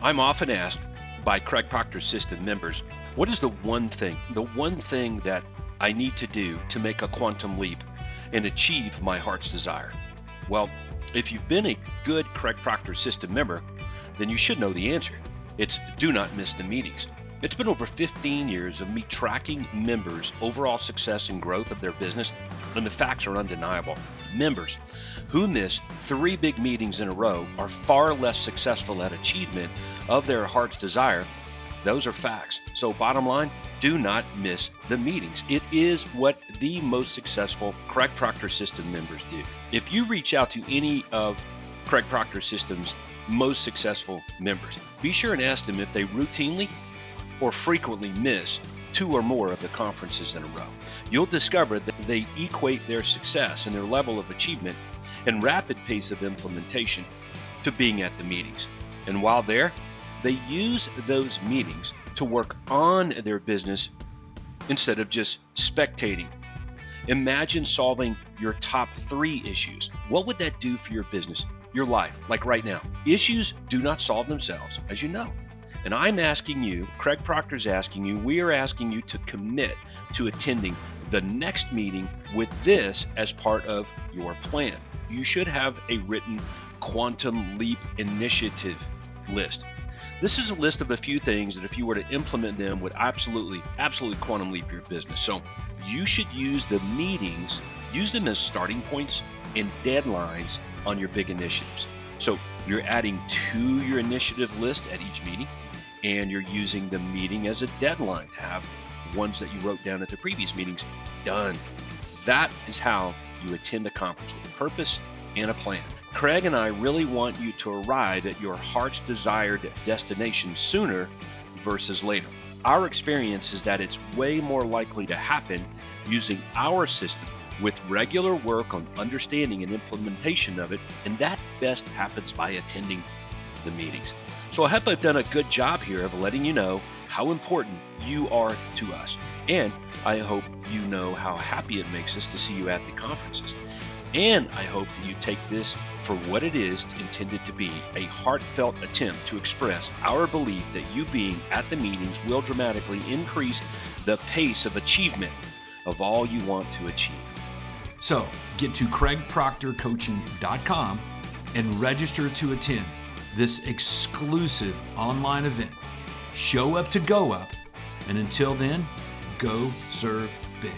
I'm often asked by Craig Proctor System members, what is the one thing that I need to do to make a quantum leap and achieve my heart's desire? Well, if you've been a good Craig Proctor System member, then you should know the answer. It's do not miss the meetings. It's been over 15 years of me tracking members' overall success and growth of their business, and the facts are undeniable. Members who miss 3 big meetings in a row are far less successful at achievement of their heart's desire. Those are facts. So bottom line, do not miss the meetings. It is what the most successful Craig Proctor System members do. If you reach out to any of Craig Proctor System's most successful members, be sure and ask them if they routinely or frequently miss 2 or more of the conferences in a row. You'll discover that they equate their success and their level of achievement and rapid pace of implementation to being at the meetings. And while there, they use those meetings to work on their business instead of just spectating. Imagine solving your top 3 issues. What would that do for your business, your life, like right now? Issues do not solve themselves, as you know. And I'm asking you, Craig Proctor's asking you, we are asking you to commit to attending the next meeting with this as part of your plan. You should have a written quantum leap initiative list. This is a list of a few things that if you were to implement them would absolutely quantum leap your business. So you should use the meetings, use them as starting points and deadlines on your big initiatives. So you're adding to your initiative list at each meeting, and you're using the meeting as a deadline to have ones that you wrote down at the previous meetings done. That is how you attend a conference with a purpose and a plan. Craig and I really want you to arrive at your heart's desired destination sooner versus later. Our experience is that it's way more likely to happen using our system with regular work on understanding and implementation of it, and that best happens by attending the meetings. So I hope I've done a good job here of letting you know how important you are to us. And I hope you know how happy it makes us to see you at the conferences. And I hope that you take this for what it is intended to be, a heartfelt attempt to express our belief that you being at the meetings will dramatically increase the pace of achievement of all you want to achieve. So get to craigproctorcoaching.com and register to attend this exclusive online event. Show up to go up, and until then, go serve big.